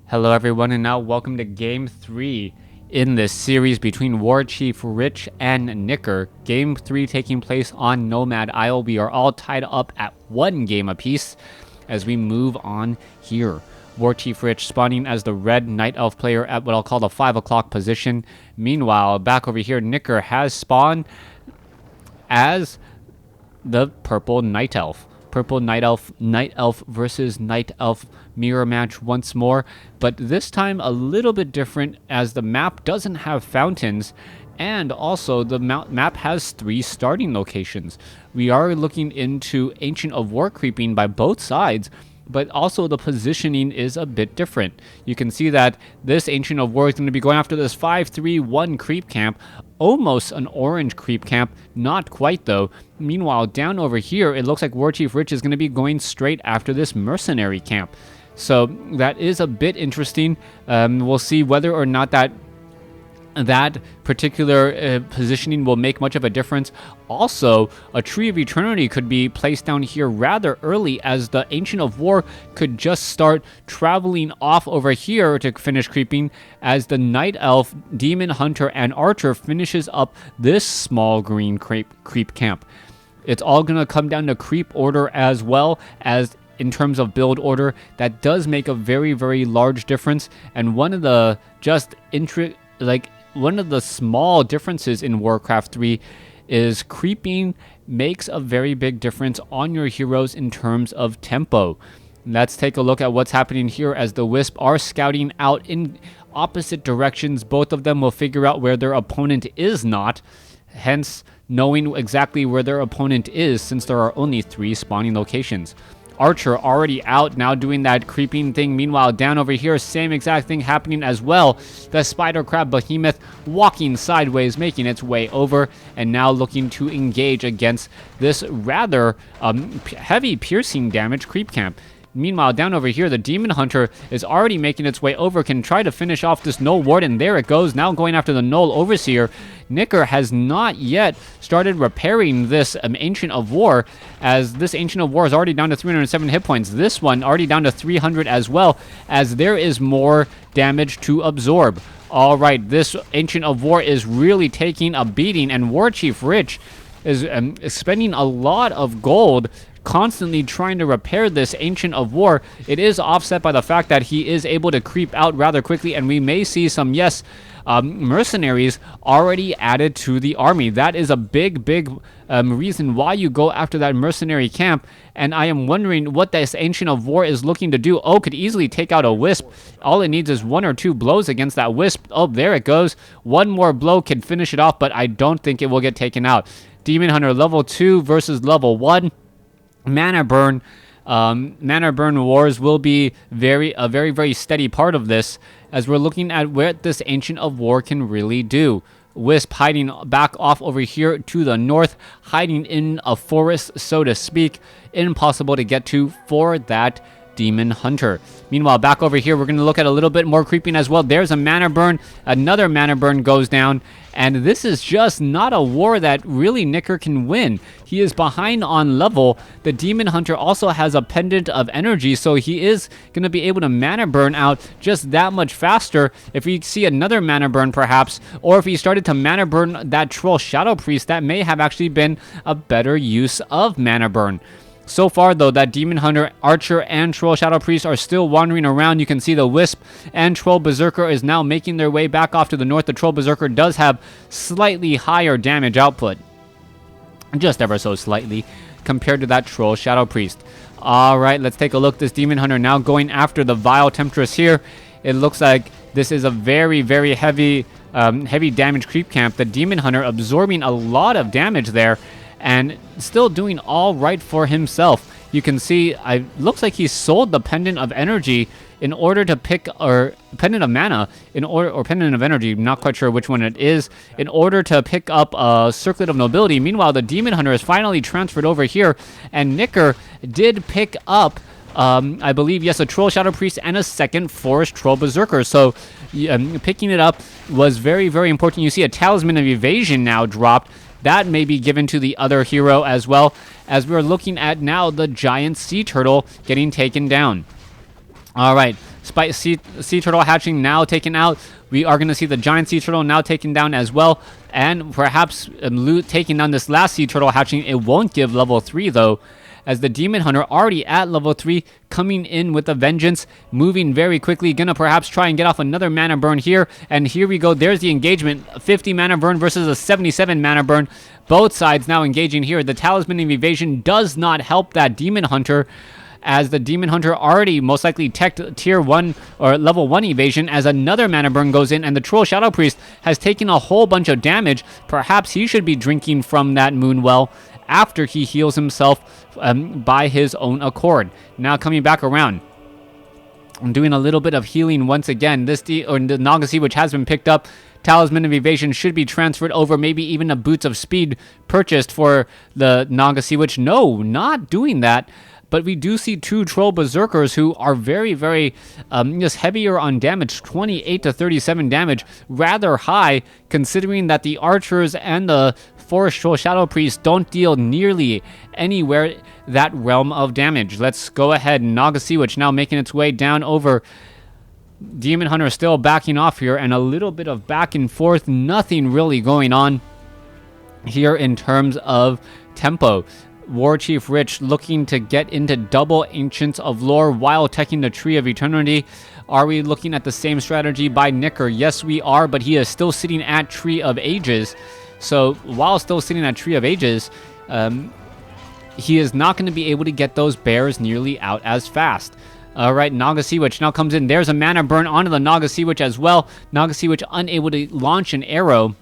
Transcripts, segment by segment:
Hello everyone, and now welcome to Game 3 in this series between WarChief Rich and Nicker. Game 3 taking place on Nomad Isle. We are all tied up at 1 game apiece as we move on here. WarChief Rich spawning as the red Night Elf player at what I'll call the 5 o'clock position. Meanwhile, back over here, Nicker has spawned as the purple Night Elf. Purple Night Elf versus Night Elf mirror match once more, but this time a little bit different as the map doesn't have fountains, and also the map has 3 starting locations. We are looking into Ancient of War creeping by both sides, but also the positioning is a bit different. You can see that this Ancient of War is going to be going after this 5-3-1 creep camp, almost an orange creep camp, not quite though. Meanwhile, down over here, it looks like WarChief Rich is going to be going straight after this mercenary camp. So that is a bit interesting. We'll see whether or not that particular positioning will make much of a difference. Also, a Tree of Eternity could be placed down here rather early, as the Ancient of War could just start traveling off over here to finish creeping, as the Night Elf, Demon Hunter, and Archer finishes up this small green creep camp. It's all going to come down to creep order as well as in terms of build order. That does make a very, very large difference, and one of the one of the small differences in WarCraft 3 is creeping makes a very big difference on your heroes in terms of tempo. Let's take a look at what's happening here as the Wisp are scouting out in opposite directions. Both of them will figure out where their opponent is not, hence knowing exactly where their opponent is, since there are only 3 spawning locations. Archer already out, now doing that creeping thing. Meanwhile, down over here, same exact thing happening as well. The Spider Crab Behemoth walking sideways, making its way over, and now looking to engage against this rather heavy piercing damage creep camp. Meanwhile, down over here, the Demon Hunter is already making its way over, can try to finish off this Null Warden. There it goes, now going after the Null Overseer. Nicker has not yet started repairing this Ancient of War, as this Ancient of War is already down to 307 hit points. This one already down to 300 as well, as there is more damage to absorb. All right, this Ancient of War is really taking a beating, and WarChief Rich is spending a lot of gold constantly trying to repair this Ancient of War. It is offset by the fact that he is able to creep out rather quickly, and we may see some, mercenaries already added to the army. That is a big reason why you go after that mercenary camp, and I am wondering what this Ancient of War is looking to do. Oh, could easily take out a Wisp. All it needs is 1 or 2 blows against that Wisp. Oh, there it goes. One more blow can finish it off, but I don't think it will get taken out. Demon Hunter level 2 versus level 1. Mana burn wars will be a very steady part of this, as we're looking at what this Ancient of War can really do. Wisp hiding back off over here to the north, hiding in a forest, so to speak. Impossible to get to for that Demon Hunter. Meanwhile, back over here, we're going to look at a little bit more creeping as well. There's a mana burn. Another mana burn goes down. And this is just not a war that really Nicker can win. He is behind on level. The Demon Hunter also has a pendant of energy, so he is going to be able to mana burn out just that much faster. If we see another mana burn perhaps, or if he started to mana burn that Troll Shadow Priest, that may have actually been a better use of mana burn. So far, though, that Demon Hunter, Archer, and Troll Shadow Priest are still wandering around. You can see the Wisp and Troll Berserker is now making their way back off to the north. The Troll Berserker does have slightly higher damage output, just ever so slightly, compared to that Troll Shadow Priest. All right, let's take a look. This Demon Hunter now going after the Vile Temptress here. It looks like this is a very heavy damage creep camp. The Demon Hunter absorbing a lot of damage there, and still doing all right for himself. You can see, looks like he sold the Pendant of Energy in order to pick, or Pendant of Mana, or Pendant of Energy, not quite sure which one it is, in order to pick up a Circlet of Nobility. Meanwhile, the Demon Hunter is finally transferred over here, and Nicker did pick up, I believe, yes, a Troll Shadow Priest and a second Forest Troll Berserker. So picking it up was very important. You see a Talisman of Evasion now dropped. That may be given to the other hero as well, as we're looking at now the giant sea turtle getting taken down. All right, Sea Turtle hatching now taken out. We are going to see the Giant Sea Turtle now taken down as well. And perhaps taking down this last Sea Turtle hatching. It won't give level 3 though, as the Demon Hunter already at level 3, coming in with a vengeance, moving very quickly, gonna perhaps try and get off another mana burn here, and here we go, there's the engagement, 50 mana burn versus a 77 mana burn, both sides now engaging here. The Talisman of Evasion does not help that Demon Hunter, as the Demon Hunter already most likely teched tier 1 or level 1 evasion, as another mana burn goes in, and the Troll Shadow Priest has taken a whole bunch of damage. Perhaps he should be drinking from that moon well after he heals himself by his own accord. Now coming back around and doing a little bit of healing once again. The Naga Sea Witch has been picked up. Talisman of Evasion should be transferred over, maybe even a Boots of Speed purchased for the Naga Sea Witch. No, not doing that. But we do see 2 Troll Berserkers who are very, very just heavier on damage, 28 to 37 damage, rather high, considering that the Archers and the Forest Troll Shadow Priest don't deal nearly anywhere that realm of damage. Let's go ahead. Naga Sea Witch now making its way down over. Demon Hunter still backing off here, and a little bit of back and forth. Nothing really going on here in terms of tempo. WarChief Rich looking to get into double Ancients of Lore while taking the Tree of Eternity. Are we looking at the same strategy by Nicker? Yes, we are, but he is still sitting at Tree of Ages. So while still sitting at Tree of Ages, he is not going to be able to get those bears nearly out as fast. Alright, Naga Sea Witch now comes in. There's a mana burn onto the Naga Sea Witch as well. Naga Sea Witch unable to launch an arrow,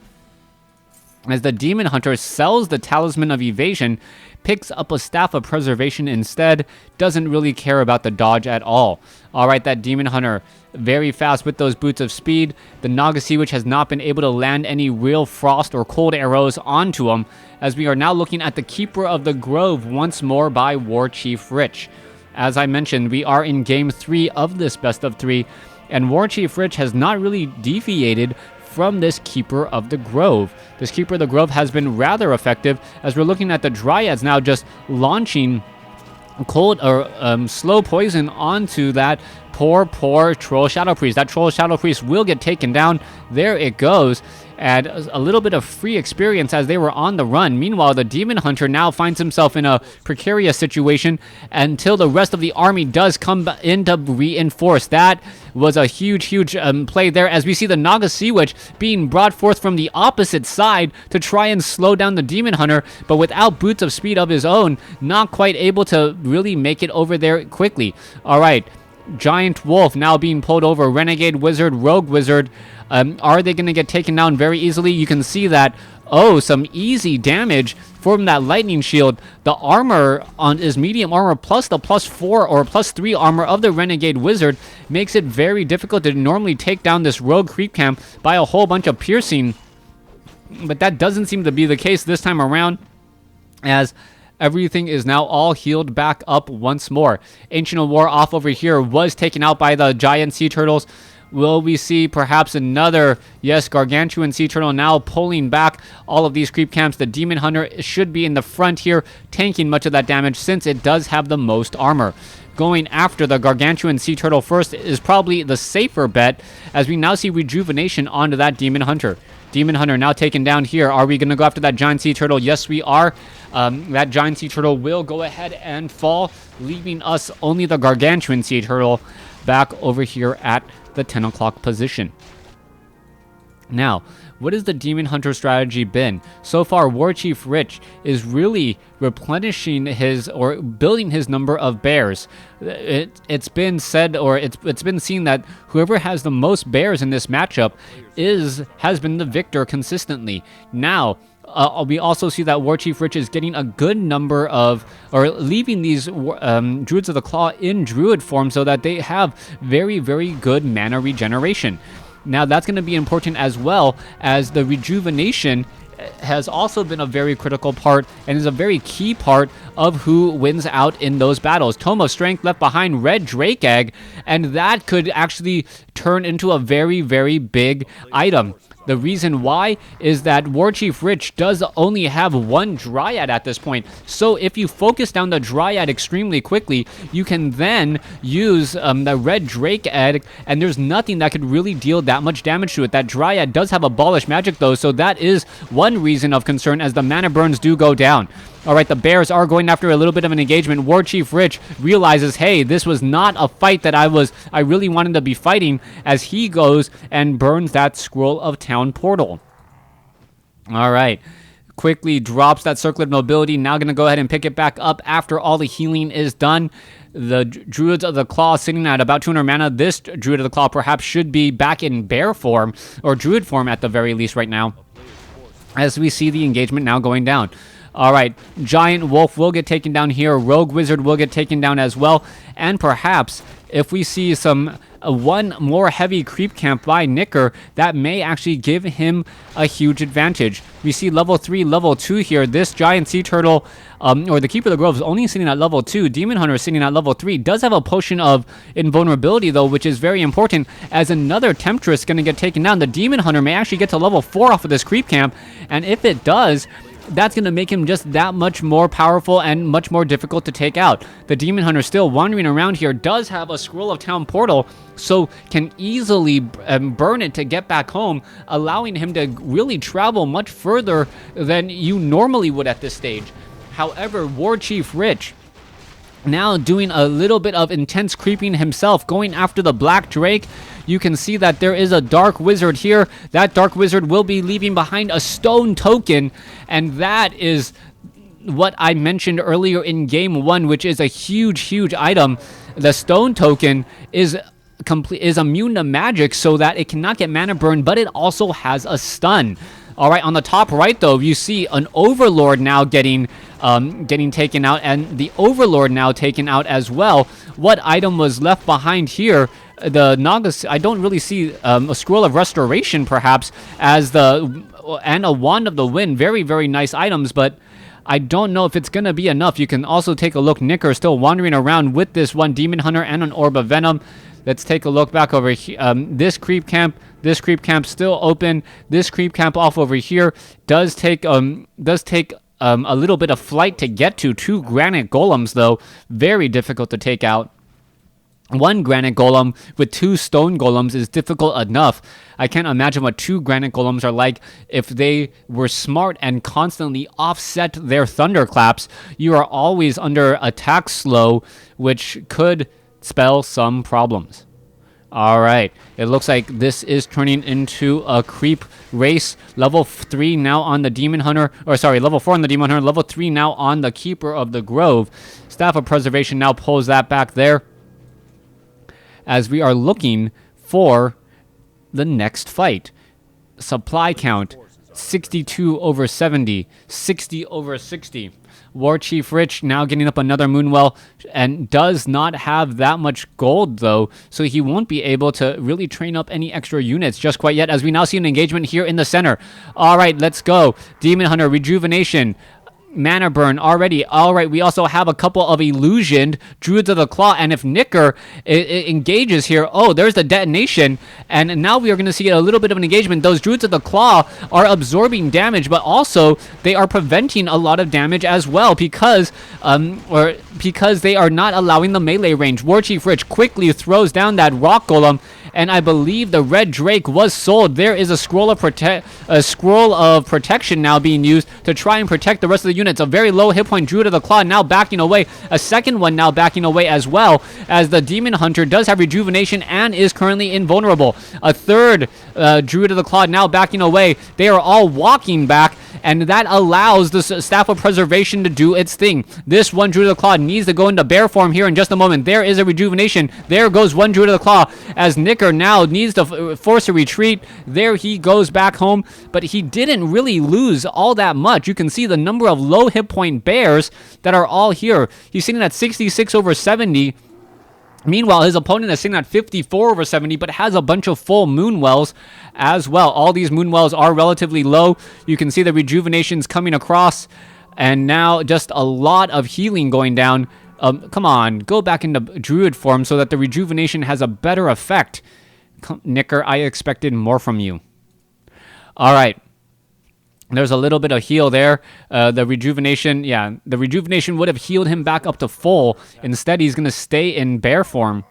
as the Demon Hunter sells the Talisman of Evasion, picks up a Staff of Preservation instead, doesn't really care about the dodge at all. Alright, that Demon Hunter very fast with those Boots of Speed. The Naga Sea Witch has not been able to land any real frost or cold arrows onto him, as we are now looking at the Keeper of the Grove once more by WarChief Rich. As I mentioned, we are in Game 3 of this best of 3, and WarChief Rich has not really deviated from this Keeper of the Grove. This Keeper of the Grove has been rather effective, as we're looking at the Dryads now just launching cold or slow poison onto that poor Troll Shadow Priest. That Troll Shadow Priest will get taken down. There it goes. And a little bit of free experience as they were on the run. Meanwhile, the Demon Hunter now finds himself in a precarious situation until the rest of the army does come in to reinforce. That was a huge play there, as we see the Naga Sea Witch being brought forth from the opposite side to try and slow down the Demon Hunter, but without Boots of Speed of his own, not quite able to really make it over there quickly. Alright, Giant Wolf now being pulled over. Renegade Wizard, Rogue Wizard. Are they going to get taken down very easily? You can see that, some easy damage from that lightning shield. The armor on is medium armor, plus the +4 or +3 armor of the Renegade Wizard makes it very difficult to normally take down this rogue creep camp by a whole bunch of piercing. But that doesn't seem to be the case this time around, as everything is now all healed back up once more. Ancient of War off over here was taken out by the giant sea turtles. Will we see perhaps another, yes, gargantuan sea turtle now pulling back all of these creep camps? The Demon Hunter should be in the front here, tanking much of that damage since it does have the most armor. Going after the gargantuan sea turtle first is probably the safer bet, as we now see rejuvenation onto that Demon Hunter. Demon Hunter now taken down here. Are we going to go after that giant sea turtle? Yes, we are. That giant sea turtle will go ahead and fall, leaving us only the gargantuan sea turtle back over here at the 10 o'clock position. Now, what has the Demon Hunter strategy been? So far, WarChief Rich is really replenishing his, or building his number of bears. It's been said, or it's been seen that whoever has the most bears in this matchup has been the victor consistently. Now, we also see that WarChief Rich is getting a good number of, or leaving these Druids of the Claw in Druid form so that they have very, very good mana regeneration. Now, that's going to be important as well, as the rejuvenation has also been a very critical part and is a very key part of who wins out in those battles. Tome of Strength left behind, Red Drake Egg, and that could actually turn into a very, very big item. The reason why is that WarChief Rich does only have one Dryad at this point. So if you focus down the Dryad extremely quickly, you can then use the Red Drake egg, and there's nothing that could really deal that much damage to it. That Dryad does have Abolish Magic though, so that is one reason of concern as the mana burns do go down. Alright, the bears are going after a little bit of an engagement. WarChief Rich realizes, hey, this was not a fight that I really wanted to be fighting, as he goes and burns that Scroll of Town portal. Alright, quickly drops that Circlet of Mobility. Now going to go ahead and pick it back up after all the healing is done. The Druids of the Claw sitting at about 200 mana. This Druid of the Claw perhaps should be back in bear form, or Druid form at the very least right now, as we see the engagement now going down. Alright, Giant Wolf will get taken down here. Rogue Wizard will get taken down as well. And perhaps, if we see some one more heavy creep camp by Nicker, that may actually give him a huge advantage. We see level 3, level 2 here. This Giant Sea Turtle, or the Keeper of the Grove, is only sitting at level 2. Demon Hunter is sitting at level 3. Does have a potion of invulnerability, though, which is very important, as another Temptress is going to get taken down. The Demon Hunter may actually get to level 4 off of this creep camp, and if it does, that's going to make him just that much more powerful and much more difficult to take out. The Demon Hunter still wandering around here does have a Scroll of Town portal, so can easily burn it to get back home, allowing him to really travel much further than you normally would at this stage. However, WarChief Rich now doing a little bit of intense creeping himself, going after the Black Drake. You can see that there is a Dark Wizard here. That Dark Wizard will be leaving behind a Stone Token, and that is what I mentioned earlier in Game 1, which is a huge item. The Stone Token is immune to magic, so that it cannot get mana burn, but it also has a stun. Alright, on the top right though, you see an Overlord now getting taken out, and the Overlord now taken out as well. What item was left behind here? The Nagas, I don't really see a Scroll of Restoration perhaps, and a Wand of the Wind. Very nice items, but I don't know if it's going to be enough. You can also take a look. Nicker still wandering around with this one Demon Hunter and an Orb of Venom. Let's take a look back over here. This creep camp still open. This creep camp off over here does take a little bit of flight to get to. 2 Granite Golems though, very difficult to take out. 1 Granite Golem with 2 Stone Golems is difficult enough. I can't imagine what 2 Granite Golems are like if they were smart and constantly offset their Thunderclaps. You are always under attack slow, which could spell some problems. Alright, it looks like this is turning into a creep race. Level 3 now on the Demon Hunter, or sorry, level 4 on the Demon Hunter, level 3 now on the Keeper of the Grove. Staff of Preservation now pulls that back there, as we are looking for the next fight. Supply count, 62 over 70, 60 over 60. WarChief Rich now getting up another Moonwell, and does not have that much gold though, so he won't be able to really train up any extra units just quite yet, as we now see an engagement here in the center. Alright, let's go. Demon Hunter, Rejuvenation, mana burn already. Alright, we also have a couple of illusioned Druids of the Claw, and if Nicker engages here, oh, there's the detonation, and now we are going to see a little bit of an engagement. Those Druids of the Claw are absorbing damage, but also they are preventing a lot of damage as well, because they are not allowing the melee range. WarChief Rich quickly throws down that Rock Golem, and I believe the Red Drake was sold. There is a Scroll of Protection now being used to try and protect the rest of the units. A very low hit point Druid of the Claw now backing away. A second one now backing away as well, as the Demon Hunter does have Rejuvenation and is currently invulnerable. A third Druid of the Claw now backing away. They are all walking back, and that allows the Staff of Preservation to do its thing. This one Druid of the Claw needs to go into bear form here in just a moment. There is a Rejuvenation. There goes one Druid of the Claw, as Nicker now needs to force a retreat. There he goes back home, but he didn't really lose all that much. You can see the number of low hit point bears that are all here. He's sitting at 66 over 70. Meanwhile, his opponent is sitting at 54 over 70, but has a bunch of full Moonwells as well. All these Moonwells are relatively low. You can see the Rejuvenations coming across, and now just a lot of healing going down. Come on, go back into Druid form so that the Rejuvenation has a better effect. Nicker, I expected more from you. All right. There's a little bit of heal there. The rejuvenation, the rejuvenation would have healed him back up to full. Instead, he's going to stay in bear form.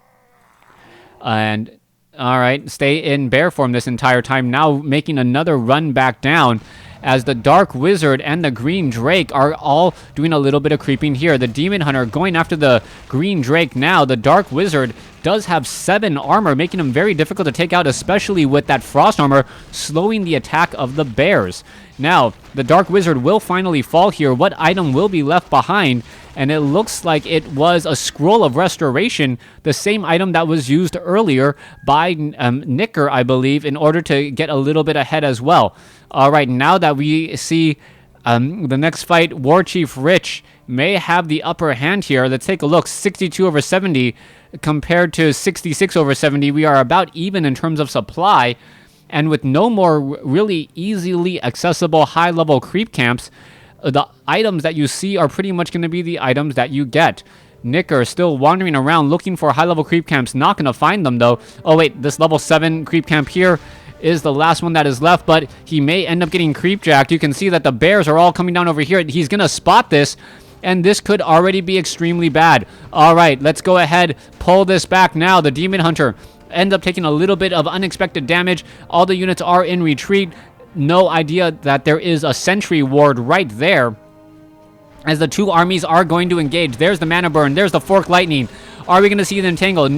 And, all right, stay in bear form this entire time. Now making another run back down as the Dark Wizard and the Green Drake are all doing a little bit of creeping here. The Demon Hunter going after the Green Drake now. The Dark Wizard does have 7 armor, making him very difficult to take out, especially with that Frost armor, slowing the attack of the bears. Now, the Dark Wizard will finally fall here. What item will be left behind? And it looks like it was a Scroll of Restoration, the same item that was used earlier by Nicker, I believe, in order to get a little bit ahead as well. All right, now that we see the next fight, WarChief Rich may have the upper hand here. Let's take a look. 62 over 70 compared to 66 over 70. We are about even in terms of supply. And with no more really easily accessible high-level creep camps, the items that you see are pretty much going to be the items that you get. Nicker still wandering around looking for high-level creep camps. Not going to find them, though. Oh, wait, this level 7 creep camp here is the last one that is left, but he may end up getting creep-jacked. You can see that the bears are all coming down over here. He's going to spot this, and this could already be extremely bad. All right, let's go ahead, pull this back now. The Demon Hunter ends up taking a little bit of unexpected damage. All the units are in retreat. No idea that there is a sentry ward right there, as the two armies are going to engage. There's the Mana Burn. There's the Fork Lightning. Are we going to see the Entangle?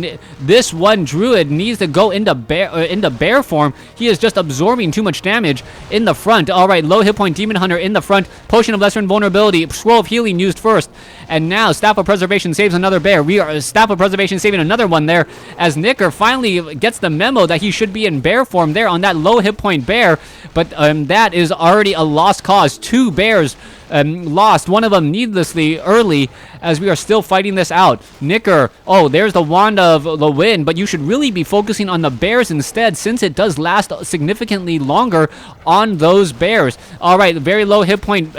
This one Druid needs to go into bear form. He is just absorbing too much damage in the front. All right, low hit point Demon Hunter in the front. Potion of Lesser Invulnerability. Scroll of Healing used first. And now Staff of Preservation saves another bear. We are Staff of Preservation saving another one there, as Nicker finally gets the memo that he should be in bear form there on that low hit point bear. But that is already a lost cause. 2 bears lost, one of them needlessly early, as we are still fighting this out. Nicker, oh, there's the Wand of the Wind, but you should really be focusing on the bears instead, since it does last significantly longer on those bears. All right, very low hit point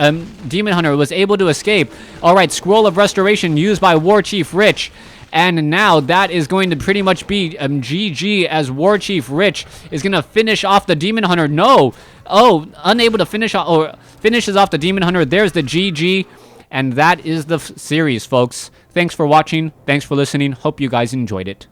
Demon Hunter was able to escape. All right, Scroll of Restoration used by WarChief Rich. And now that is going to pretty much be GG, as WarChief Rich is going to finish off the Demon Hunter. No. Oh, unable to finish off, or finishes off the Demon Hunter. There's the GG. And that is the series, folks. Thanks for watching. Thanks for listening. Hope you guys enjoyed it.